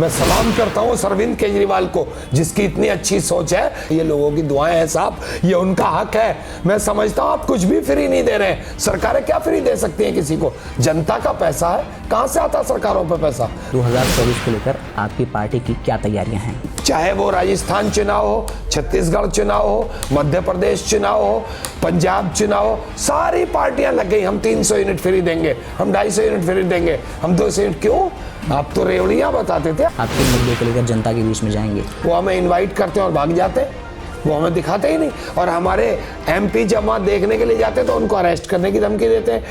मैं सलाम करता हूँ अरविंद केजरीवाल को, जिसकी इतनी अच्छी सोच है। ये लोगों की दुआएं हैं साहब, ये उनका हक है। मैं समझता हूँ आप कुछ भी फ्री नहीं दे रहे हैं। सरकारें क्या फ्री दे सकती हैं किसी को? जनता का पैसा है, कहाँ से आता सरकारों पर पैसा? 2024 को लेकर आपकी पार्टी की क्या तैयारियां हैं? चाहे वो राजस्थान चुनाव हो, छत्तीसगढ़ चुनाव हो, मध्य प्रदेश चुनाव हो, पंजाब चुनाव हो, सारी पार्टियां लग गई। हम 300 यूनिट फ्री देंगे, हम 250 यूनिट फ्री देंगे, हम 200 यूनिट। क्यों? आप तो रेवड़ियां बताते थे। आपके मुद्दे को लेकर जनता के बीच में जाएंगे? वो हमें इनवाइट करते हैं और भाग जाते हैं, वो हमें दिखाते ही नहीं। और हमारे एमपी जमा देखने के लिए जाते तो उनको अरेस्ट करने की धमकी देते हैं।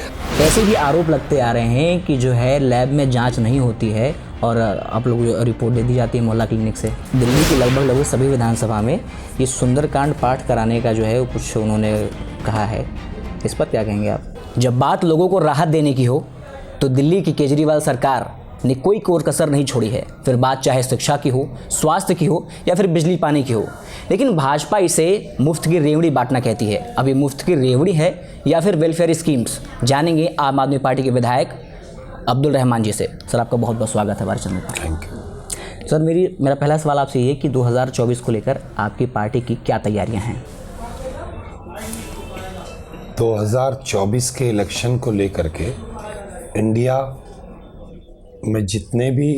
ऐसे भी आरोप लगते आ रहे हैं कि जो है लैब में जांच नहीं होती है और आप लोग रिपोर्ट दे दी जाती है मोहल्ला क्लिनिक से। दिल्ली की लगभग सभी विधानसभा में ये सुंदरकांड पाठ कराने का जो है कुछ उन्होंने कहा है, इस पर क्या कहेंगे आप? जब बात लोगों को राहत देने की हो तो दिल्ली की केजरीवाल सरकार ने कोई कोर कसर नहीं छोड़ी है, फिर बात चाहे शिक्षा की हो, स्वास्थ्य की हो या फिर बिजली पानी की हो। लेकिन भाजपा इसे मुफ्त की रेवड़ी बांटना कहती है। अभी मुफ्त की रेवड़ी है या फिर वेलफेयर स्कीम्स, जानेंगे आम आदमी पार्टी के विधायक अब्दुल रहमान जी से। सर, आपका बहुत बहुत स्वागत है हमारे चैनल पर। थैंक यू सर, मेरा पहला सवाल आपसे ये कि 2024 को लेकर आपकी पार्टी की क्या तैयारियां हैं? 2024 के इलेक्शन को लेकर के इंडिया में जितने भी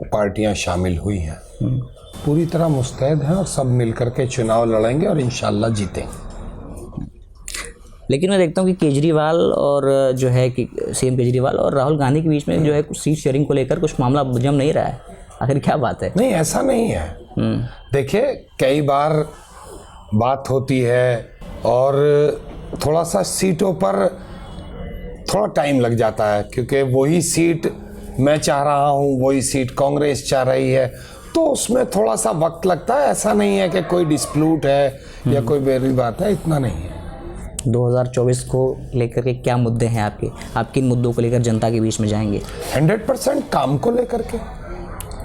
पार्टियां शामिल हुई हैं पूरी तरह मुस्तैद हैं और सब मिलकर के चुनाव लड़ेंगे और इंशाल्लाह जीतेंगे। लेकिन मैं देखता हूँ कि केजरीवाल और जो है कि सीएम केजरीवाल और राहुल गांधी के बीच में जो है कुछ सीट शेयरिंग को लेकर कुछ मामला जम नहीं रहा है। आखिर क्या बात है? नहीं, ऐसा नहीं है। देखिए, कई बार बात होती है और थोड़ा सा सीटों पर थोड़ा टाइम लग जाता है, क्योंकि वही सीट मैं चाह रहा हूँ, वही सीट कांग्रेस चाह रही है, तो उसमें थोड़ा सा वक्त लगता है। ऐसा नहीं है कि कोई डिस्प्यूट है या कोई बड़ी बात है, इतना नहीं है। 2024 को लेकर के क्या मुद्दे हैं आपके? आप किन मुद्दों को लेकर जनता के बीच में जाएंगे? 100% काम को लेकर के।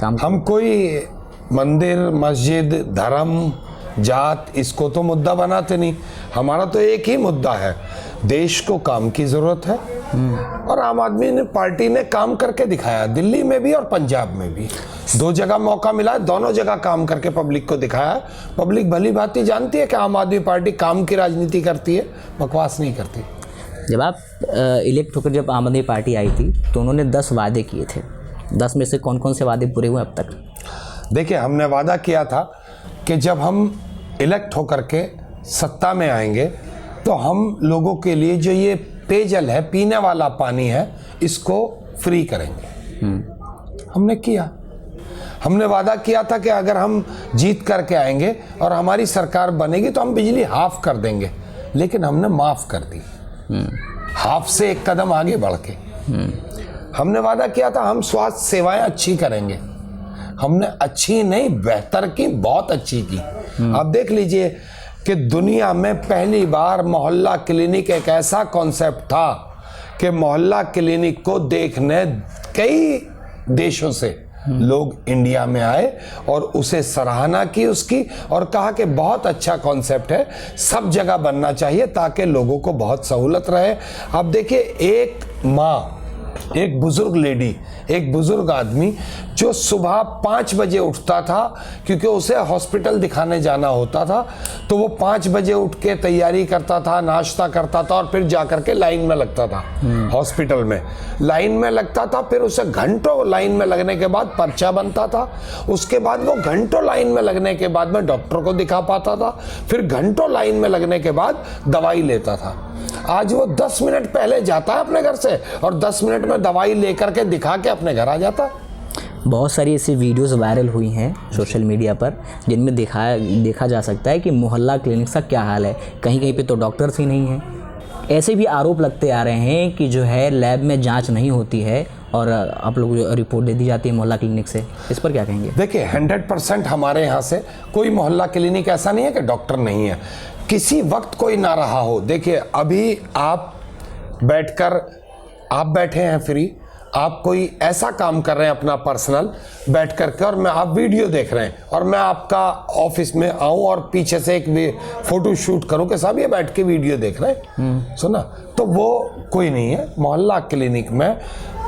काम हम कोई मंदिर, मस्जिद, धर्म, जात इसको तो मुद्दा बनाते नहीं। हमारा तो एक ही मुद्दा है, देश को काम की जरूरत है। और आम आदमी पार्टी ने काम करके दिखाया, दिल्ली में भी और पंजाब में भी। 2 जगह मौका मिला, दोनों जगह काम करके पब्लिक को दिखाया। पब्लिक भली भांति जानती है कि आम आदमी पार्टी काम की राजनीति करती है, बकवास नहीं करती। जब आप इलेक्ट होकर जब आम आदमी पार्टी आई थी तो उन्होंने 10 वादे किए थे। 10 में से कौन कौन से वादे पूरे हुए अब तक? देखिए, हमने वादा किया था कि जब हम इलेक्ट होकर के सत्ता में आएंगे तो हम लोगों के लिए जो ये पेयजल है, पीने वाला पानी है, इसको फ्री करेंगे। हमने किया। हमने वादा किया था कि अगर हम जीत करके आएंगे और हमारी सरकार बनेगी तो हम बिजली हाफ कर देंगे, लेकिन हमने माफ कर दी। हाफ से एक कदम आगे बढ़ के हमने वादा किया था हम स्वास्थ्य सेवाएं अच्छी करेंगे। हमने अच्छी नहीं, बेहतर की, बहुत अच्छी की। आप देख लीजिए कि दुनिया में पहली बार मोहल्ला क्लिनिक एक ऐसा कॉन्सेप्ट था कि मोहल्ला क्लिनिक को देखने कई देशों से लोग इंडिया में आए और उसे सराहना की उसकी, और कहा कि बहुत अच्छा कॉन्सेप्ट है, सब जगह बनना चाहिए ताकि लोगों को बहुत सहूलत रहे। अब देखिए, एक माँ, एक बुजुर्ग लेडी, एक बुजुर्ग आदमी जो सुबह 5 बजे उठता था क्योंकि उसे हॉस्पिटल दिखाने जाना होता था, तो वो 5 बजे उठ के तैयारी करता था, नाश्ता करता था और फिर जाकर के लाइन में लगता था। हॉस्पिटल में लाइन में लगता था, फिर उसे घंटों लाइन में लगने के बाद पर्चा बनता था। उसके बाद वो घंटों लाइन में लगने के बाद में डॉक्टर को दिखा पाता था, फिर घंटों लाइन में लगने के बाद दवाई लेता था। आज वो 10 मिनट पहले जाता है अपने घर से और 10 मिनट में दवाई लेकर के दिखा के अपने घर आ जाता है। बहुत सारी ऐसी वीडियोस वायरल हुई हैं सोशल मीडिया पर, जिनमें देखा जा सकता है कि मोहल्ला क्लिनिक का क्या हाल है। कहीं कहीं पे तो डॉक्टर्स ही नहीं हैं। ऐसे भी आरोप लगते आ रहे हैं कि जो है लैब में जांच नहीं होती है और आप लोग रिपोर्ट दे दी जाती है मोहल्ला क्लिनिक से, इस पर क्या कहेंगे? देखिए, 100% हमारे यहाँ से कोई मोहल्ला क्लिनिक ऐसा नहीं है कि डॉक्टर नहीं है, किसी वक्त कोई ना रहा हो। देखिए, अभी आप बैठे हैं फ्री, आप कोई ऐसा काम कर रहे हैं अपना पर्सनल बैठ करके, और मैं आप वीडियो देख रहे हैं और मैं आपका ऑफिस में आऊं और पीछे से एक फोटो शूट करूं कि साहब ये बैठ के वीडियो देख रहे हैं, सुना, तो वो कोई नहीं है। मोहल्ला क्लिनिक में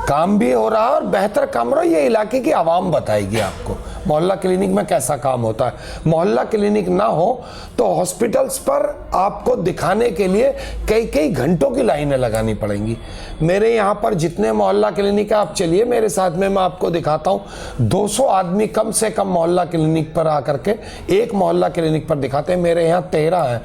काम भी हो रहा है और बेहतर काम हो रहा है। ये इलाके की आवाम बताएगी आपको मोहल्ला क्लिनिक में कैसा काम होता है। मोहल्ला क्लिनिक ना हो तो हॉस्पिटल्स पर आपको दिखाने के लिए कई कई घंटों की लाइनें लगानी पड़ेंगी। मेरे यहाँ पर जितने मोहल्ला क्लिनिक है, आप चलिए मेरे साथ में, मैं आपको दिखाता हूँ। 200 आदमी कम से कम मोहल्ला क्लिनिक पर आकर के एक मोहल्ला क्लिनिक पर दिखाते हैं। मेरे यहाँ 13 है,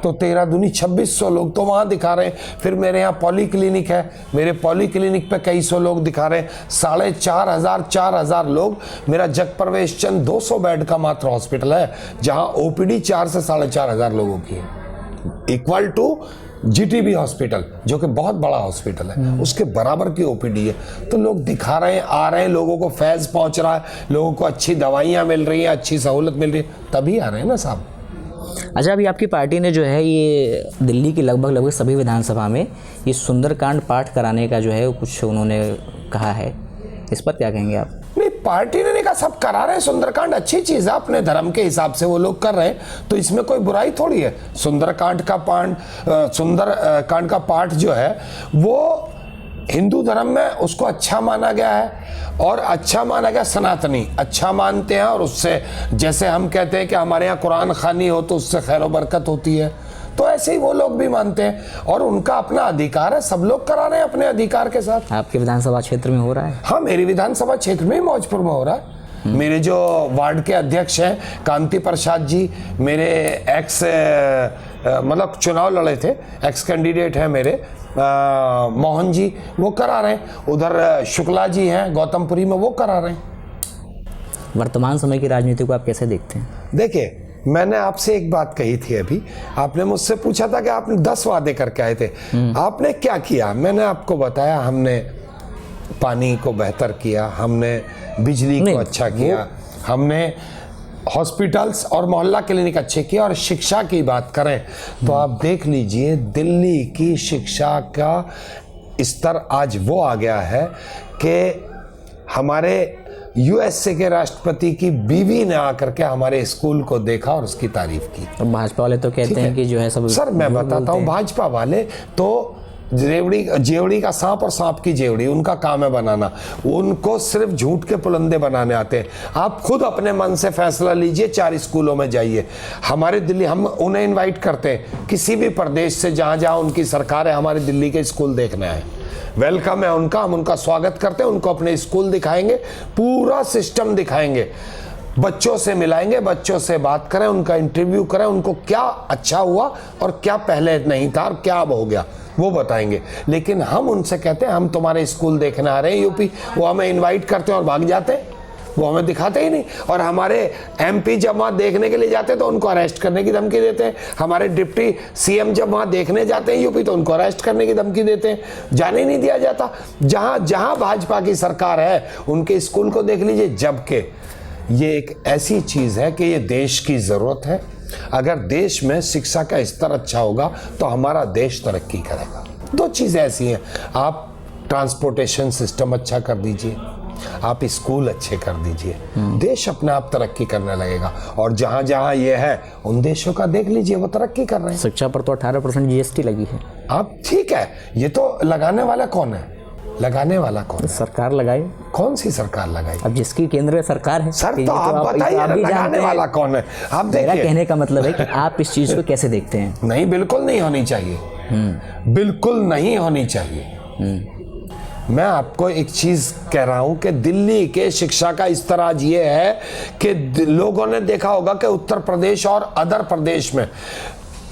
तो 13 दूनी 2600 लोग तो वहाँ दिखा रहे हैं। फिर मेरे यहाँ पॉली क्लिनिक है, मेरे पॉली क्लिनिक पे कई सौ लोग दिखा रहे हैं। 4500 लोग। मेरा जगप्रवेश चंद 200 बेड का मात्र हॉस्पिटल है, जहाँ ओपीडी 4 से 4500 लोगों की है, इक्वल टू जीटीबी हॉस्पिटल जो कि बहुत बड़ा हॉस्पिटल है, उसके बराबर की ओपीडी है। तो लोग दिखा रहे हैं, आ रहे हैं, लोगों को फैज़ पहुंच रहा है, लोगों को अच्छी दवाइयाँ मिल रही हैं, अच्छी सहूलत मिल रही है, तभी आ रहे हैं ना साहब। अच्छा, अभी आपकी पार्टी ने जो है ये दिल्ली की लगभग सभी विधानसभा में ये सुंदरकांड पाठ कराने का जो है कुछ उन्होंने कहा है, इस पर क्या कहेंगे आप? नहीं, पार्टी ने नहीं कहा, सब करा रहे हैं। सुंदरकांड अच्छी चीज़ है, अपने धर्म के हिसाब से वो लोग कर रहे हैं, तो इसमें कोई बुराई थोड़ी है। सुंदरकांड का पाठ जो है वो हिंदू धर्म में उसको अच्छा माना गया है, और अच्छा माना गया, सनातनी अच्छा मानते हैं। और उससे जैसे हम कहते हैं कि हमारे यहाँ कुरान खानी हो तो उससे खैर बरकत होती है, तो ऐसे ही वो लोग भी मानते हैं, और उनका अपना अधिकार है। सब लोग करा रहे हैं अपने अधिकार के साथ। आपके विधानसभा क्षेत्र में हो रहा है? हाँ, मेरी विधानसभा क्षेत्र में ही मौजपुर में हो रहा है। मेरे जो वार्ड के अध्यक्ष हैं कांति प्रसाद जी, मेरे एक्स मतलब चुनाव लड़े थे, एक्स कैंडिडेट हैं मेरे मोहन जी, वो करा रहे हैं। उधर शुक्ला जी हैं गौतमपुरी में, वो करा रहे हैं। वर्तमान समय की राजनीति को आप कैसे देखते हैं? देखिए, मैंने आपसे एक बात कही थी अभी, आपने मुझसे पूछा था कि आपने 10 वादे करके आए थे, आपने क्या किया? मैंने आपको बताया, हमने पानी को बेहतर किया, हमने बिजली को अच्छा किया, हमने हॉस्पिटल्स और मोहल्ला क्लिनिक अच्छे किए। और शिक्षा की बात करें तो आप देख लीजिए, दिल्ली की शिक्षा का स्तर आज वो आ गया है कि हमारे यूएसए के राष्ट्रपति की बीवी ने आकर के हमारे स्कूल को देखा और उसकी तारीफ की। तो भाजपा वाले तो कहते हैं कि जो है सब, सर मैं बताता हूँ, भाजपा वाले तो जेवड़ी का सांप और सांप की जेवड़ी, उनका काम है बनाना। उनको सिर्फ झूठ के पुलंदे बनाने आते हैं। आप खुद अपने मन से फैसला लीजिए, 4 स्कूलों में जाइए। हमारे दिल्ली, हम उन्हें इनवाइट करते हैं, किसी भी प्रदेश से जहाँ जहाँ उनकी सरकार है, हमारे दिल्ली के स्कूल देखने आए, वेलकम है उनका, हम उनका स्वागत करते हैं। उनको अपने स्कूल दिखाएंगे, पूरा सिस्टम दिखाएंगे, बच्चों से मिलाएंगे, बच्चों से बात करें, उनका इंटरव्यू करें, उनको क्या अच्छा हुआ और क्या पहले नहीं था और क्या अब हो गया वो बताएंगे। लेकिन हम उनसे कहते हैं हम तुम्हारे स्कूल देखने आ रहे हैं यूपी, वो हमें इनवाइट करते हैं और भाग जाते हैं, वो हमें दिखाते ही नहीं। और हमारे एमपी जब वहाँ देखने के लिए जाते हैं तो उनको अरेस्ट करने की धमकी देते हैं। हमारे डिप्टी सीएम जब वहाँ देखने जाते हैं यूपी तो उनको अरेस्ट करने की धमकी देते हैं, जाने ही नहीं दिया जाता। जहाँ जहाँ भाजपा की सरकार है उनके स्कूल को देख लीजिए। जबकि ये एक ऐसी चीज़ है कि ये देश की ज़रूरत है। अगर देश में शिक्षा का स्तर अच्छा होगा तो हमारा देश तरक्की करेगा। 2 चीज़ें ऐसी हैं, आप ट्रांसपोर्टेशन सिस्टम अच्छा कर दीजिए, आप स्कूल अच्छे कर दीजिए, देश अपने आप तरक्की करने लगेगा। और जहाँ जहाँ ये है उन देशों का देख लीजिए, वो तरक्की कर रहे हैं। शिक्षा पर तो 18% जीएसटी लगी है। आप ठीक है, ये तो लगाने वाला कौन है? लगाने वाला कौन है? सरकार लगाए। कौन सी सरकार लगाई? अब जिसकी केंद्र में सरकार है सर, तो आप बताइए ना, लगाने वाला कौन है? आप देखिए, मेरा कहने का मतलब है कि आप इस चीज को कैसे देखते हैं? नहीं, बिल्कुल नहीं होनी चाहिए, बिल्कुल नहीं होनी चाहिए। मैं आपको एक चीज कह रहा हूं कि दिल्ली के शिक्षा का स्तर आज ये है कि लोगों ने देखा होगा कि उत्तर प्रदेश और अदर प्रदेश में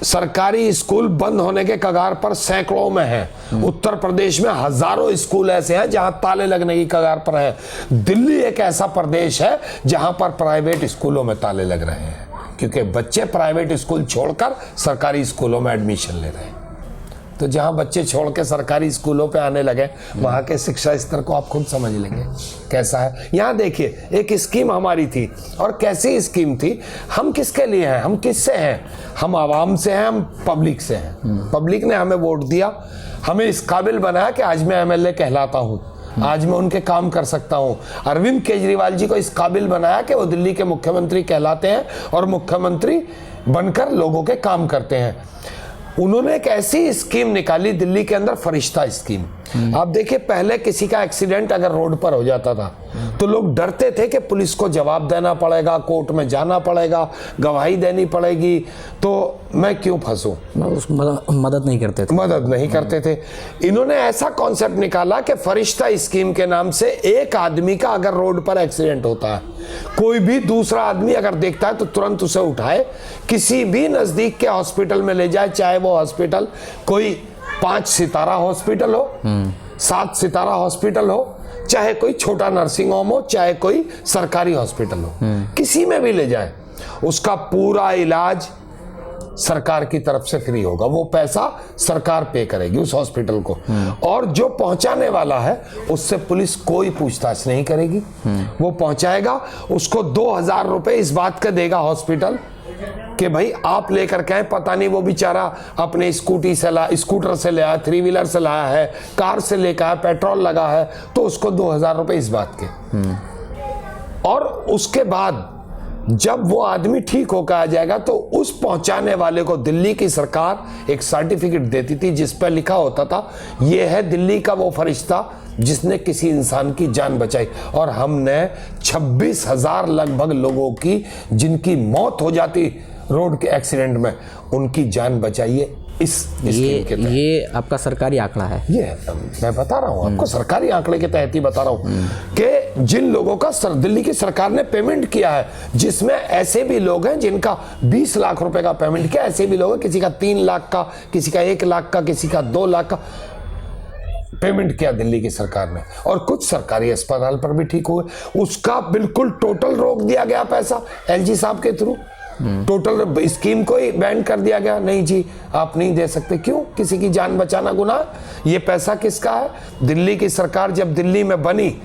सरकारी स्कूल बंद होने के कगार पर सैकड़ों में है। उत्तर प्रदेश में हजारों स्कूल ऐसे हैं जहां ताले लगने की कगार पर है। दिल्ली एक ऐसा प्रदेश है जहां पर प्राइवेट स्कूलों में ताले लग रहे हैं, क्योंकि बच्चे प्राइवेट स्कूल छोड़कर सरकारी स्कूलों में एडमिशन ले रहे हैं। तो जहां बच्चे छोड़ के सरकारी स्कूलों पे आने लगे, वहां के शिक्षा स्तर को आप खुद समझ लेंगे कैसा है। यहाँ देखिए, एक स्कीम हमारी थी, और कैसी स्कीम थी, हम किसके लिए हैं, हम किससे हैं? हम आवाम से हैं, हम पब्लिक से हैं। पब्लिक ने हमें वोट दिया, हमें इस काबिल बनाया कि आज मैं एमएलए कहलाता हूँ, आज मैं उनके काम कर सकता हूँ। अरविंद केजरीवाल जी को इस काबिल बनाया कि वो दिल्ली के मुख्यमंत्री कहलाते हैं और मुख्यमंत्री बनकर लोगों के काम करते हैं। उन्होंने एक ऐसी स्कीम निकाली दिल्ली के अंदर, फरिश्ता स्कीम। आप देखिए, पहले किसी का एक्सीडेंट अगर रोड पर हो जाता था तो लोग डरते थे कि पुलिस को जवाब देना पड़ेगा, कोर्ट में जाना पड़ेगा, गवाही देनी पड़ेगी, तो मैं क्यों फंसूं। मदद नहीं करते थे। मदद नहीं करते थे। इन्होंने ऐसा कॉन्सेप्ट निकाला कि फरिश्ता स्कीम के नाम से एक आदमी का अगर रोड पर एक्सीडेंट होता है, कोई भी दूसरा आदमी अगर देखता है तो तुरंत उसे उठाए, किसी भी नजदीक के हॉस्पिटल में ले जाए, चाहे वो हॉस्पिटल कोई 5 सितारा हॉस्पिटल हो, 7 सितारा हॉस्पिटल हो, चाहे कोई छोटा नर्सिंग होम हो, चाहे कोई सरकारी हॉस्पिटल हो, किसी में भी ले जाए, उसका पूरा इलाज सरकार की तरफ से फ्री होगा। वो पैसा सरकार पे करेगी उस हॉस्पिटल को, और जो पहुंचाने वाला है उससे पुलिस कोई पूछताछ नहीं करेगी। वो पहुंचाएगा, उसको 2000 रुपए इस बात का देगा हॉस्पिटल कि भाई आप लेकर के आए, पता नहीं वो बेचारा अपने स्कूटर से ले आया, 3 व्हीलर से लाया है, कार से लेकर आया, पेट्रोल लगा है, तो उसको 2000 रुपए इस बात के। और उसके बाद जब वो आदमी ठीक होकर आ जाएगा तो उस पहुंचाने वाले को दिल्ली की सरकार एक सर्टिफिकेट देती थी जिस पर लिखा होता था ये है दिल्ली का वो फरिश्ता जिसने किसी इंसान की जान बचाई। और हमने 26,000 लगभग लोगों की जिनकी मौत हो जाती रोड के एक्सीडेंट में, उनकी जान बचाई है इस स्कीम के तहत। ये आपका सरकारी आंकड़ा है। ये मैं बता रहा हूँ आपको, सरकारी आंकड़े के तहत ही बता रहा हूँ कि जिन लोगों का दिल्ली की सरकार ने पेमेंट किया है, जिसमें ऐसे भी लोग हैं जिनका 20 लाख रुपए का पेमेंट किया, ऐसे भी लोग हैं किसी का 3 लाख का, किसी का 1 लाख का, किसी का 2 लाख का पेमेंट किया दिल्ली की सरकार ने। और कुछ सरकारी अस्पताल पर भी ठीक हुए, उसका बिल्कुल टोटल रोक दिया गया पैसा एलजी साहब के थ्रू, टोटल स्कीम को ही बैन कर दिया गया। नहीं जी, आप नहीं दे सकते। क्यों? किसी की जान बचाना गुनाह। ये पैसा किसका है? दिल्ली की सरकार जब दिल्ली में बनी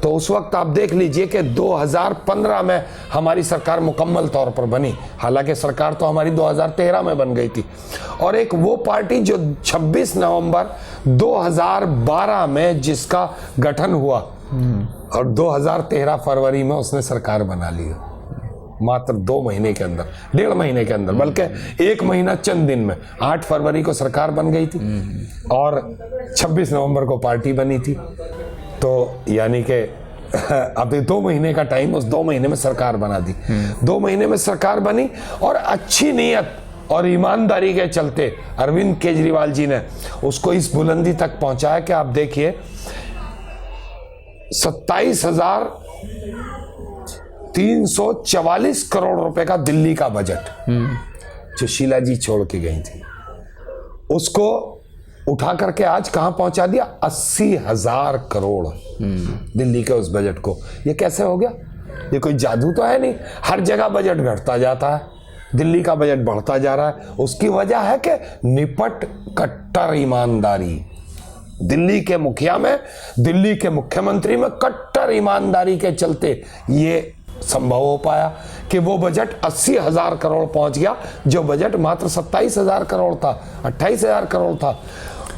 तो उस वक्त आप देख लीजिए कि 2015 में हमारी सरकार मुकम्मल तौर पर बनी, हालांकि सरकार तो हमारी 2013 में बन गई थी। और एक वो पार्टी जो 26 नवंबर 2012 में जिसका गठन हुआ और 2013 फरवरी में उसने सरकार बना ली, मात्र 2 महीने के अंदर, 1.5 महीने के अंदर, बल्कि 1 महीना चंद दिन में 8 फरवरी को सरकार बन गई थी और 26 नवंबर को पार्टी बनी थी। तो यानी कि अभी 2 महीने का टाइम, उस 2 महीने में सरकार बना दी। 2 महीने में सरकार बनी और अच्छी नीयत और ईमानदारी के चलते अरविंद केजरीवाल जी ने उसको इस बुलंदी तक पहुंचाया कि आप देखिए 27,344 करोड़ रुपए का दिल्ली का बजट जो शीला जी छोड़ के गई थी, उसको उठा करके आज कहां पहुंचा दिया? 80,000 करोड़ दिल्ली के उस बजट को। ये कैसे हो गया? ये कोई जादू तो है नहीं, हर जगह बजट घटता जाता है, दिल्ली का बजट बढ़ता जा रहा है। उसकी वजह है कि निपट कट्टर ईमानदारी दिल्ली के मुखिया में, दिल्ली के मुख्यमंत्री में कट्टर ईमानदारी के चलते ये संभव हो पाया कि वो बजट 80,000 करोड़ पहुंच गया, जो बजट मात्र 27,000 करोड़ था, 28,000 करोड़ था।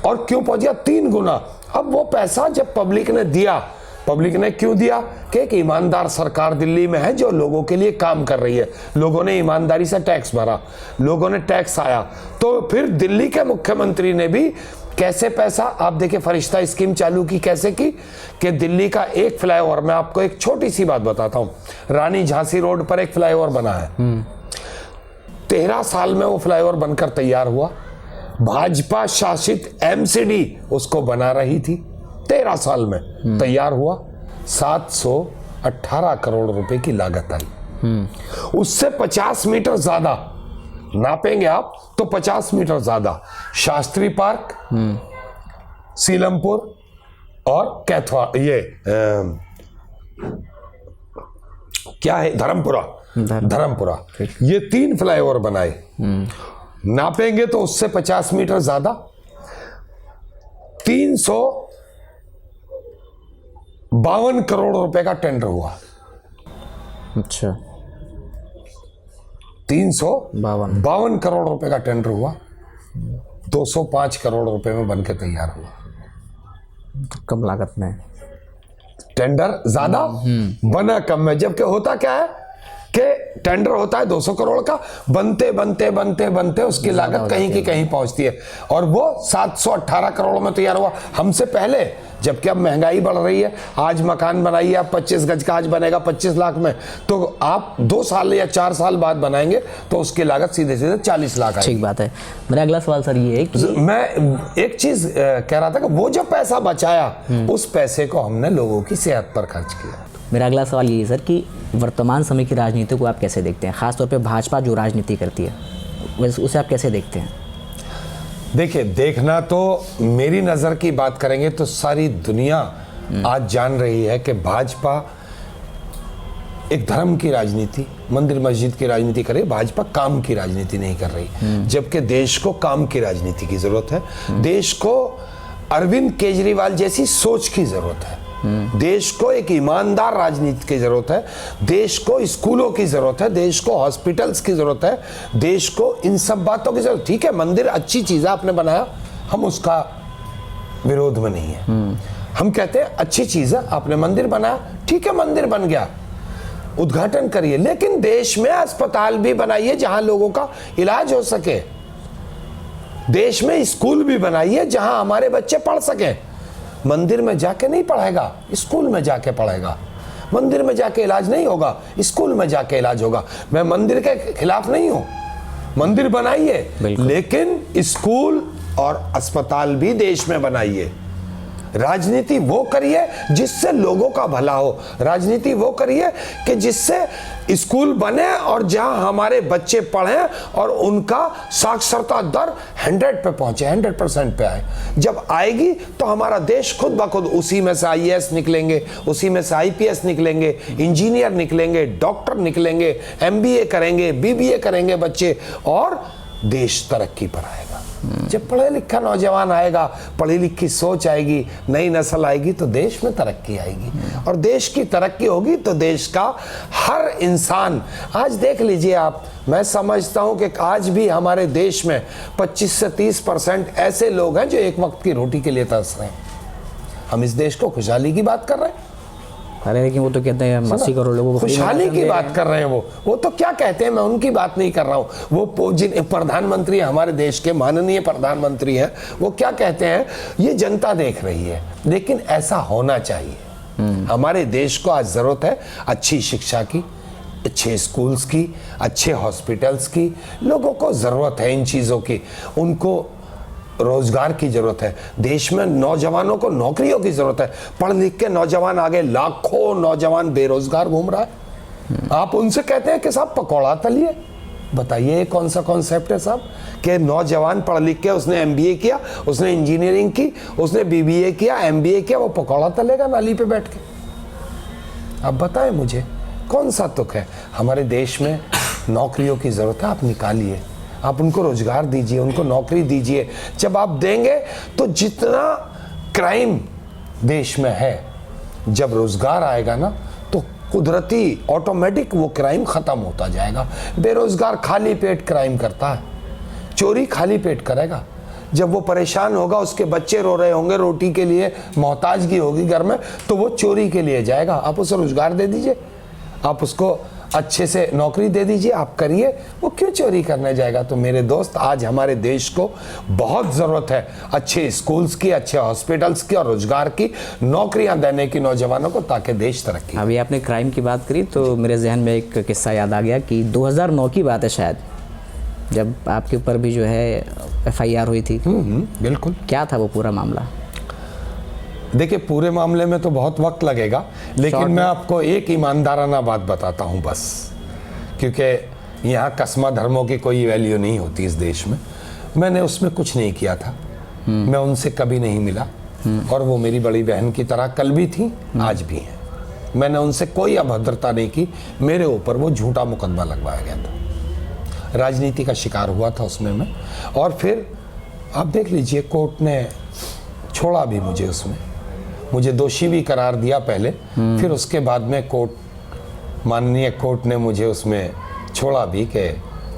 और क्यों पहुंच गया? 3 गुना। अब वो पैसा जब पब्लिक ने दिया, पब्लिक ने क्यों दिया? कि एक ईमानदार सरकार दिल्ली में है जो लोगों के लिए काम कर रही है, लोगों ने ईमानदारी से टैक्स भरा, लोगों ने टैक्स आया, तो फिर दिल्ली के मुख्यमंत्री ने भी कैसे पैसा, आप देखिए फरिश्ता स्कीम चालू की, कैसे की कि दिल्ली का एक फ्लाईओवर, मैं आपको एक छोटी सी बात बताता हूं, रानी झांसी रोड पर एक फ्लाईओवर बना है, 13 साल में वो फ्लाईओवर बनकर तैयार हुआ। भाजपा शासित एमसीडी उसको बना रही थी, 13 साल में तैयार हुआ, 718 करोड़ रुपए की लागत आई। उससे 50 मीटर ज्यादा नापेंगे आप तो 50 मीटर ज्यादा शास्त्री पार्क, सीलमपुर और कैथवा, ये क्या है, धर्मपुरा, ये 3 फ्लाईओवर बनाए। नापेंगे तो उससे 50 मीटर ज्यादा, 352 करोड़ रुपए का टेंडर हुआ। अच्छा, 352 करोड़ रुपए का टेंडर हुआ, 205 करोड़ रुपए में बनके तैयार हुआ। कम लागत में टेंडर ज्यादा, बना कम में। जबकि होता क्या है के टेंडर होता है 200 करोड़ का, बनते बनते बनते बनते उसकी लागत कहीं की कहीं पहुंचती है, और वो 718 करोड़ में तैयार हुआ हमसे पहले। जबकि अब महंगाई बढ़ रही है, आज मकान बनाइए आप 25 गज का, आज बनेगा 25 लाख में, तो आप 2 साल या 4 साल बाद बनाएंगे तो उसकी लागत सीधे सीधे 40 लाख आएगी। ठीक बात है। मेरा अगला सवाल सर ये है कि मैं एक चीज कह रहा था कि वो जो पैसा बचाया उस पैसे को हमने लोगों की सेहत पर खर्च किया। मेरा अगला सवाल ये है सर कि वर्तमान समय की राजनीति को आप कैसे देखते हैं, खासतौर पे भाजपा जो राजनीति करती है वैसे उसे आप कैसे देखते हैं? देखिए, देखना तो मेरी नज़र की बात करेंगे तो सारी दुनिया आज जान रही है कि भाजपा एक धर्म की राजनीति, मंदिर मस्जिद की राजनीति कर रही है, भाजपा काम की राजनीति नहीं कर रही। जबकि देश को काम की राजनीति की जरूरत है, देश को अरविंद केजरीवाल जैसी सोच की जरूरत है, देश को एक ईमानदार राजनीति की जरूरत है, देश को स्कूलों की जरूरत है, देश को हॉस्पिटल्स की जरूरत है, देश को इन सब बातों की जरूरत। ठीक है, मंदिर अच्छी चीज है, आपने बनाया, हम उसका विरोध में नहीं है। हम कहते हैं अच्छी चीज है, आपने मंदिर बनाया, ठीक है, मंदिर बन गया, उद्घाटन करिए, लेकिन देश में अस्पताल भी बनाइए जहां लोगों का इलाज हो सके, देश में स्कूल भी बनाइए जहां हमारे बच्चे पढ़ सकें। मंदिर में जाके नहीं पढ़ेगा, स्कूल में जाके पढ़ेगा। मंदिर में जाके इलाज नहीं होगा, स्कूल में जाके इलाज होगा। मैं मंदिर के खिलाफ नहीं हूं, मंदिर बनाइए, लेकिन स्कूल और अस्पताल भी देश में बनाइए। राजनीति वो करिए जिससे लोगों का भला हो, राजनीति वो करिए कि जिससे स्कूल बने और जहां हमारे बच्चे पढ़ें और उनका साक्षरता दर 100 पे पहुंचे, 100% पे आए। जब आएगी तो हमारा देश खुद ब खुद, उसी में से IAS निकलेंगे, उसी में से IPS निकलेंगे, इंजीनियर निकलेंगे, डॉक्टर निकलेंगे, MBA करेंगे, BBA करेंगे बच्चे, और देश तरक्की पर आएगा। जब पढ़े लिखा नौजवान आएगा, पढ़ी लिखी सोच आएगी, नई नस्ल आएगी, तो देश में तरक्की आएगी, और देश की तरक्की होगी तो देश का हर इंसान, आज देख लीजिए आप, मैं समझता हूं कि आज भी हमारे देश में 25 से 30% ऐसे लोग हैं जो एक वक्त की रोटी के लिए तरस रहे हैं। हम इस देश को खुशहाली की बात कर रहे हैं। अरे लेकिन वो तो कहते हैं 80 करोड़ लोगों को खुशहाली की बात कर रहे हैं, वो तो क्या कहते हैं, मैं उनकी बात नहीं कर रहा हूं। वो जिन प्रधानमंत्री हमारे देश के माननीय प्रधानमंत्री हैं, वो क्या कहते हैं, ये जनता देख रही है, लेकिन ऐसा होना चाहिए। हमारे देश को आज जरूरत है अच्छी शिक्षा की, अच्छे स्कूल्स की, अच्छे हॉस्पिटल्स की, लोगों को जरूरत है इन चीजों की, उनको रोजगार की जरूरत है, देश में नौजवानों को नौकरियों की जरूरत है। पढ़ लिख के नौजवान आगे, लाखों नौजवान बेरोजगार घूम रहा है। आप उनसे कहते हैं कि साहब पकौड़ा तलिए, बताइए कौन सा कॉन्सेप्ट है साहब, कि नौजवान पढ़ लिख के, उसने MBA किया, उसने इंजीनियरिंग की, उसने BBA किया, MBA किया, वो पकौड़ा तलेगा नाली पे बैठ के? अब बताएं मुझे कौन सा तुक है? हमारे देश में नौकरियों की जरूरत है, आप निकालिए, आप उनको रोजगार दीजिए, उनको नौकरी दीजिए। जब आप देंगे तो जितना क्राइम देश में है, जब रोजगार आएगा ना तो कुदरती ऑटोमेटिक वो क्राइम खत्म होता जाएगा। बेरोजगार खाली पेट क्राइम करता है, चोरी खाली पेट करेगा। जब वो परेशान होगा, उसके बच्चे रो रहे होंगे, रोटी के लिए मोहताजगी होगी घर में, तो वो चोरी के लिए जाएगा। आप उसे रोजगार दे दीजिए, आप उसको अच्छे से नौकरी दे दीजिए, आप करिए, वो क्यों चोरी करने जाएगा? तो मेरे दोस्त, आज हमारे देश को बहुत ज़रूरत है अच्छे स्कूल्स की, अच्छे हॉस्पिटल्स की और रोजगार की, नौकरियां देने की नौजवानों को, ताकि देश तरक्की। अभी आपने क्राइम की बात करी तो मेरे जहन में एक किस्सा याद आ गया कि 2009 की बात है शायद, जब आपके ऊपर भी जो है FIR हुई थी। बिल्कुल। क्या था वो पूरा मामला? देखिए, पूरे मामले में तो बहुत वक्त लगेगा, लेकिन मैं आपको एक ईमानदाराना बात बताता हूं बस, क्योंकि यहाँ कस्मा धर्मों की कोई वैल्यू नहीं होती इस देश में। मैंने उसमें कुछ नहीं किया था, मैं उनसे कभी नहीं मिला, और वो मेरी बड़ी बहन की तरह कल भी थी, आज भी है। मैंने उनसे कोई अभद्रता नहीं की, मेरे ऊपर वो झूठा मुकदमा लगवाया गया था, राजनीति का शिकार हुआ था उसमें मैं। और फिर आप देख लीजिए, कोर्ट ने छोड़ा भी मुझे, उसमें मुझे दोषी भी करार दिया पहले, फिर उसके बाद में माननीय कोर्ट ने मुझे उसमें छोड़ा भी, कि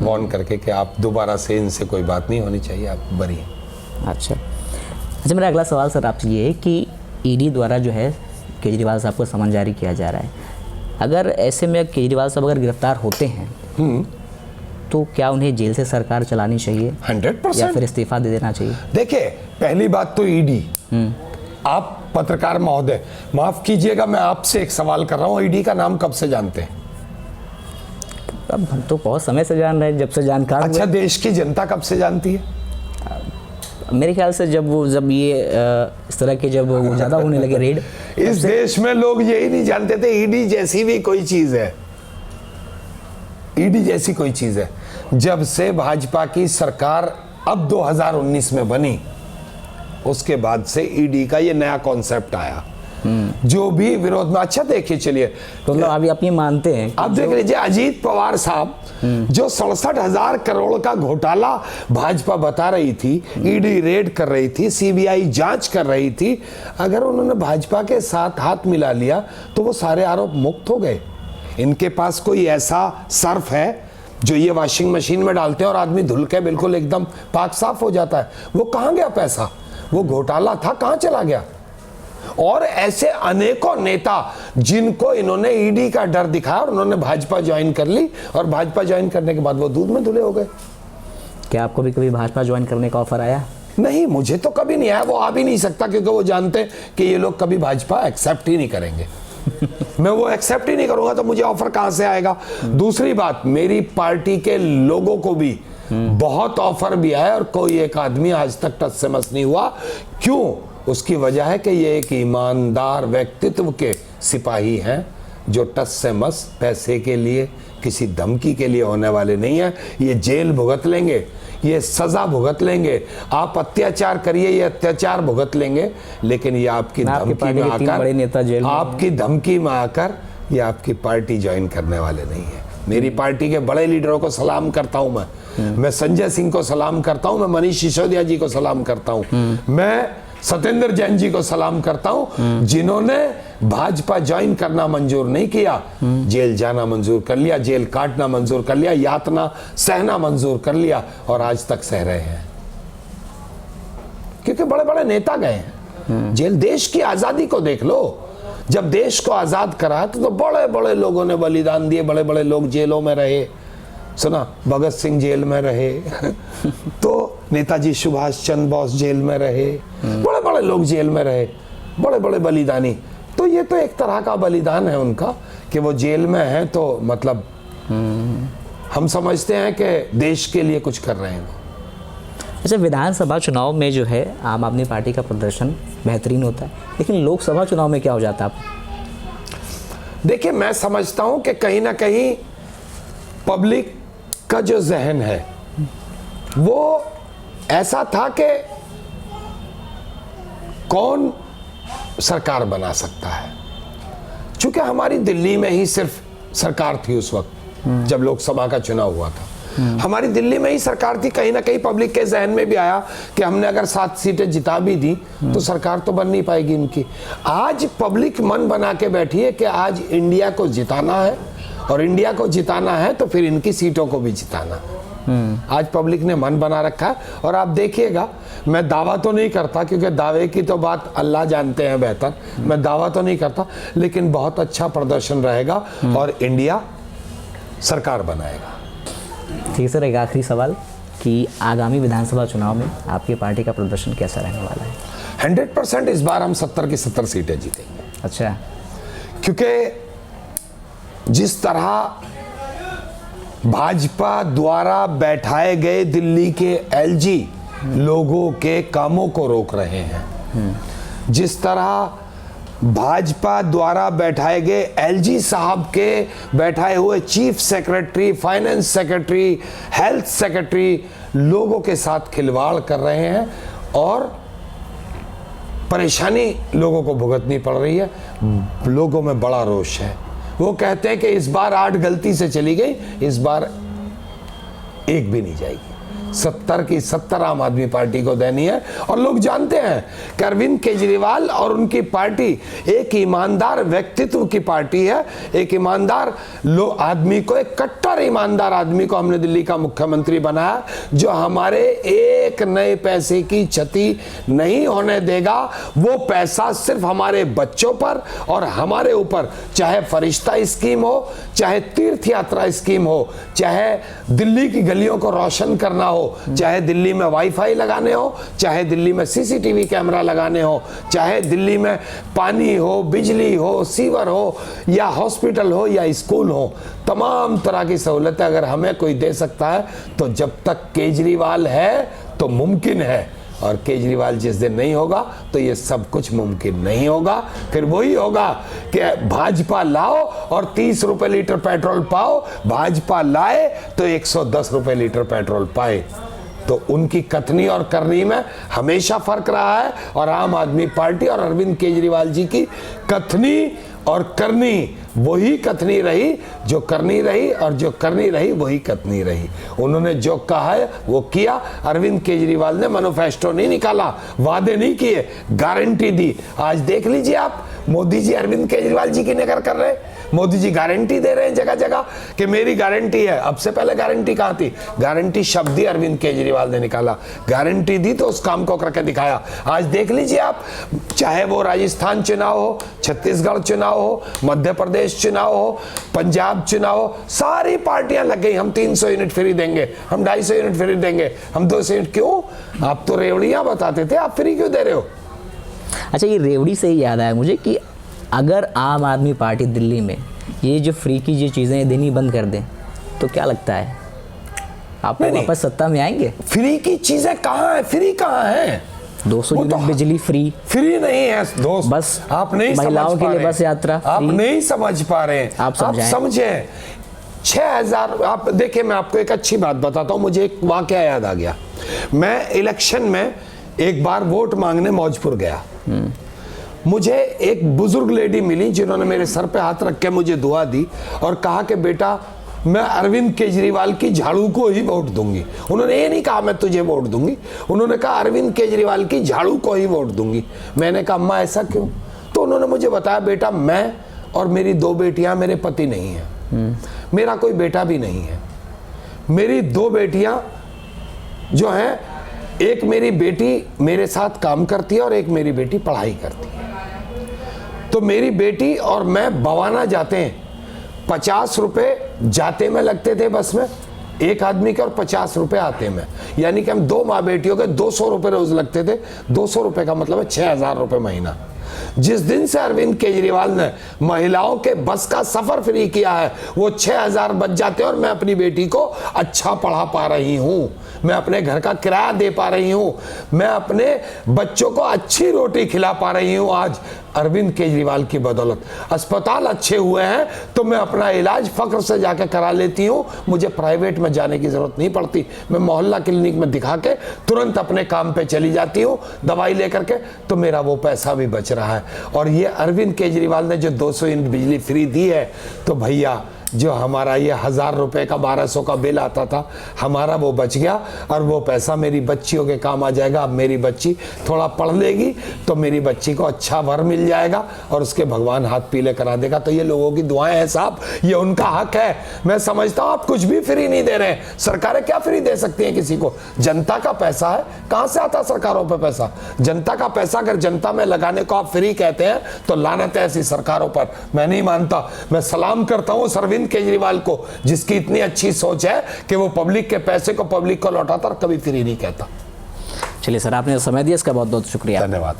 वार्न करके कि आप दोबारा से इनसे कोई बात नहीं होनी चाहिए, आप बरी हैं। अच्छा, मेरा अगला सवाल सर आपसे ये है कि ED द्वारा जो है केजरीवाल साहब को समन जारी किया जा रहा है, अगर ऐसे में केजरीवाल साहब अगर गिरफ्तार होते हैं तो क्या उन्हें जेल से सरकार चलानी चाहिए 100%। या फिर इस्तीफा दे देना चाहिए? देखिए, पहली बात तो ईडी, आप पत्रकार महोदय माफ कीजिएगा, मैं आपसे एक सवाल कर रहा हूं, ईडी का नाम कब से जानते हैं? अब हम तो बहुत समय से जान रहे हैं, जब से जानकार अच्छा, देश की जनता कब से जानती है? मेरे ख्याल से जब ये इस तरह के जब वो ज़्यादा होने लगे रेड, इस देश में लोग यही नहीं जानते थे ईडी जैसी भी कोई चीज है। ईडी जैसी कोई चीज है। जब से भाजपा की सरकार अब 2019 में बनी, उसके बाद से ईडी का ये नया कॉन्सेप्ट आया। जो भी विरोध में, अच्छा देखिए, चलिए तो मतलब अभी आप ये मानते हैं? आप देख लीजिए, अजीत पवार साहब जो 67,000 करोड़ का घोटाला भाजपा बता रही थी, ईडी रेड कर रही थी, सीबीआई जांच कर रही थी, अगर उन्होंने भाजपा के साथ हाथ मिला लिया तो वो सारे आरोप मुक्त हो गए। इनके पास कोई ऐसा सर्फ है जो ये वॉशिंग मशीन में डालते हैं और आदमी धुल के बिल्कुल एकदम पाक साफ हो जाता है? वो कहां गया पैसा? वो घोटाला था, कहां चला गया? और ऐसे अनेकों नेता जिनको इन्होंने ईडी का डर दिखाया और उन्होंने भाजपा ज्वाइन कर ली, और भाजपा ज्वाइन करने के बाद वो दूध में धुले हो गए। क्या आपको भी कभी भाजपा ज्वाइन करने का ऑफर आया? नहीं, मुझे तो कभी नहीं आया, वो आ भी नहीं सकता, क्योंकि वो जानते हैं कि ये लोग कभी भाजपा एक्सेप्ट ही नहीं करेंगे। मैं वो एक्सेप्ट ही नहीं करूंगा तो मुझे ऑफर कहां से आएगा? दूसरी बात, मेरी पार्टी के लोगों को भी बहुत ऑफर भी आया और कोई एक आदमी आज तक टस से मस नहीं हुआ। क्यों? उसकी वजह है कि ये एक ईमानदार व्यक्तित्व के सिपाही हैं जो टस से मस पैसे के लिए, किसी धमकी के लिए होने वाले नहीं है। ये जेल भुगत लेंगे, ये सजा भुगत लेंगे, आप अत्याचार करिए, ये अत्याचार भुगत लेंगे, लेकिन ये आपकी धमकी में आकर, आपकी धमकी में आकर ये आपकी पार्टी ज्वाइन करने वाले नहीं है। मेरी पार्टी के बड़े लीडरों को सलाम करता हूं मैं संजय सिंह को सलाम करता हूं, मैं मनीष सिसोदिया जी को सलाम करता हूं, मैं सत्येंद्र जैन जी को सलाम करता हूं, जिन्होंने भाजपा ज्वाइन करना मंजूर नहीं किया, जेल जाना मंजूर कर लिया, जेल काटना मंजूर कर लिया, यातना सहना मंजूर कर लिया, और आज तक सह रहे हैं, क्योंकि बड़े बड़े नेता गए हैं जेल। देश की आजादी को देख लो, जब देश को आजाद करा तो बड़े बड़े लोगों ने बलिदान दिए, बड़े बड़े लोग जेलों में रहे। सुना, भगत सिंह जेल में रहे तो नेताजी सुभाष चंद्र बोस जेल में रहे, बड़े बड़े लोग जेल में रहे, बड़े बड़े बलिदानी। तो ये तो एक तरह का बलिदान है उनका कि वो जेल में हैं, तो मतलब हम समझते हैं कि देश के लिए कुछ कर रहे हैं। अच्छा, विधानसभा चुनाव में जो है आम आदमी पार्टी का प्रदर्शन बेहतरीन होता है, लेकिन लोकसभा चुनाव में क्या हो जाता है? देखिए, मैं समझता हूं कि कहीं ना कहीं पब्लिक का जो जहन है वो ऐसा था कि कौन सरकार बना सकता है, चूंकि हमारी दिल्ली में ही सिर्फ सरकार थी उस वक्त जब लोकसभा का चुनाव हुआ था, हमारी दिल्ली में ही सरकार थी। कहीं ना कहीं पब्लिक के जहन में भी आया कि हमने अगर 7 सीटें जिता भी दी तो सरकार तो बन नहीं पाएगी इनकी। आज पब्लिक मन बना के बैठी है कि आज इंडिया को जिताना है, और इंडिया को जिताना है तो फिर इनकी सीटों को भी जिताना है। आज पब्लिक ने मन बना रखा है, और आप देखिएगा, मैं दावा तो नहीं करता क्योंकि दावे की तो बात अल्लाह जानते हैं बेहतर, मैं दावा तो नहीं करता, लेकिन बहुत अच्छा प्रदर्शन रहेगा और इंडिया सरकार बनाएगा। ठीक सर, एक आखिरी सवाल कि आगामी विधानसभा चुनाव में आपकी पार्टी का प्रदर्शन कैसा रहने वाला है? 100% इस बार हम 70 की 70 सीटें जीतेंगे। अच्छा, क्योंकि जिस तरह भाजपा द्वारा बैठाए गए दिल्ली के एलजी लोगों के कामों को रोक रहे हैं, जिस तरह भाजपा द्वारा बैठाए गए एलजी साहब के बैठाए हुए chief secretary, finance secretary, health secretary लोगों के साथ खिलवाड़ कर रहे हैं और परेशानी लोगों को भुगतनी पड़ रही है, लोगों में बड़ा रोष है। वो कहते हैं कि इस बार 8 गलती से चली गई, इस बार 1 भी नहीं जाएगी। 70 की 70 आम आदमी पार्टी को देनी है। और लोग जानते हैं कि अरविंद केजरीवाल और उनकी पार्टी एक ईमानदार व्यक्तित्व की पार्टी है। एक ईमानदार आदमी को, एक कट्टर ईमानदार आदमी को हमने दिल्ली का मुख्यमंत्री बनाया, जो हमारे एक नए पैसे की क्षति नहीं होने देगा। वो पैसा सिर्फ हमारे बच्चों पर और हमारे ऊपर, चाहे फरिश्ता स्कीम हो, चाहे तीर्थ यात्रा स्कीम हो, चाहे दिल्ली की गलियों को रोशन करना हो, चाहे दिल्ली में वाईफाई लगाने हो, चाहे दिल्ली में सीसीटीवी कैमरा लगाने हो, चाहे दिल्ली में पानी हो, बिजली हो, सीवर हो, या हॉस्पिटल हो, या स्कूल हो, तमाम तरह की सहूलतें अगर हमें कोई दे सकता है तो जब तक केजरीवाल है तो मुमकिन है। और केजरीवाल जिस दिन नहीं होगा तो ये सब कुछ मुमकिन नहीं होगा। फिर वही होगा कि भाजपा लाओ और 30 रुपए लीटर पेट्रोल पाओ, भाजपा लाए तो 110 रुपए लीटर पेट्रोल पाए। तो उनकी कथनी और करनी में हमेशा फर्क रहा है। और आम आदमी पार्टी और अरविंद केजरीवाल जी की कथनी और करनी वही कथनी रही जो करनी रही, और जो करनी रही वही कथनी रही। उन्होंने जो कहा है वो किया। अरविंद केजरीवाल ने मैनिफेस्टो नहीं निकाला, वादे नहीं किए, गारंटी दी। आज देख लीजिए आप, मोदी जी अरविंद केजरीवाल जी की नकल कर रहे हैं। मोदी जी गारंटी दे रहे हैं जगह जगह कि मेरी गारंटी है। अब से पहले गारंटी कहाँ थी? गारंटी शब्द ही अरविंद केजरीवाल ने निकाला। गारंटी दी तो उस काम को करके दिखाया। आज देख लीजिए आप, चाहे वो राजस्थान चुनाव हो, छत्तीसगढ़ चुनाव हो, मध्य प्रदेश चुनाव हो, पंजाब चुनाव हो, सारी पार्टियां लग गई, हम 300 यूनिट फ्री देंगे, हम 250 यूनिट फ्री देंगे, हम 200 यूनिट। क्यों? आप तो रेवड़ियां बताते थे, आप फ्री क्यों दे रहे हो? अच्छा, ये रेवड़ी से ही याद आया मुझे कि अगर आम आदमी पार्टी दिल्ली में ये जो फ्री की जो चीज़ें देनी बंद कर दें तो क्या लगता है आप वापस सत्ता में आएंगे? फ्री की चीजें कहाँ है? फ्री कहाँ है? 200 यूनिट बिजली फ्री नहीं है दोस्त। बस आप नहीं महिलाओं के लिए बस यात्रा आप नहीं समझ पा रहे हैं। आप समझे 6000। आप देखिए, मैं आपको एक अच्छी बात बताता हूँ। मुझे एक वाकया याद आ गया। मैं इलेक्शन में एक बार वोट मांगने मौजपुर गया। मुझे एक बुजुर्ग लेडी मिली जिन्होंने मेरे सर पे हाथ रख के मुझे दुआ दी और कहा कि बेटा, मैं अरविंद केजरीवाल की झाड़ू को ही वोट दूंगी। उन्होंने ये नहीं कहा मैं तुझे वोट दूंगी, उन्होंने कहा अरविंद केजरीवाल की झाड़ू को ही वोट दूंगी। मैंने कहा अम्मा ऐसा क्यों? तो उन्होंने मुझे बताया, बेटा मैं और मेरी 2 बेटियां, मेरे पति नहीं है, मेरा कोई बेटा भी नहीं है। मेरी 2 बेटियां जो हैं, एक मेरी बेटी मेरे साथ काम करती है और एक मेरी बेटी पढ़ाई करती है। तो मेरी बेटी और मैं बवाना जाते हैं। 50 रुपए जाते में लगते थे बस में एक आदमी के, और 50 रुपए आते में, यानी कि हम 2 माँ बेटियों के 200 रुपए रोज लगते थे। 200 रुपए का मतलब है 6000 रुपए महीना। जिस दिन से अरविंद केजरीवाल ने महिलाओं के बस का सफर फ्री किया है, वो 6000 बच जाते हैं और मैं अपनी बेटी को अच्छा पढ़ा पा रही हूँ, मैं अपने घर का किराया दे पा रही हूँ, मैं अपने बच्चों को अच्छी रोटी खिला पा रही हूँ। आज अरविंद केजरीवाल की बदौलत अस्पताल अच्छे हुए हैं तो मैं अपना इलाज फक्र से जाकर करा लेती हूँ। मुझे प्राइवेट में जाने की जरूरत नहीं पड़ती। मैं मोहल्ला क्लिनिक में दिखा के तुरंत अपने काम पे चली जाती हूँ दवाई लेकर के, तो मेरा वो पैसा भी बच रहा है। और ये अरविंद केजरीवाल ने जो 200 यूनिट बिजली फ्री दी है, तो भैया जो हमारा ये 1000 रुपए का 1200 का बिल आता था, हमारा वो बच गया और वो पैसा मेरी बच्चियों के काम आ जाएगा। अब मेरी बच्ची थोड़ा पढ़ लेगी तो मेरी बच्ची को अच्छा वर मिल जाएगा और उसके भगवान हाथ पीले करा देगा। तो ये लोगों की दुआएं हैं साहब, ये उनका हक है। मैं समझता हूँ आप कुछ भी फ्री नहीं दे रहे हैं। सरकारें क्या फ्री दे सकती हैं किसी को? जनता का पैसा है, कहां से आता सरकारों पर पैसा? जनता का पैसा अगर जनता में लगाने को आप फ्री कहते हैं तो लानत है ऐसी सरकारों पर। मैं नहीं मानता। मैं सलाम करता हूँ अरविंद केजरीवाल को, जिसकी इतनी अच्छी सोच है कि वो पब्लिक के पैसे को पब्लिक को लौटाता और कभी फ्री नहीं कहता। चलिए सर, आपने समय दिया, इसका बहुत बहुत शुक्रिया। धन्यवाद।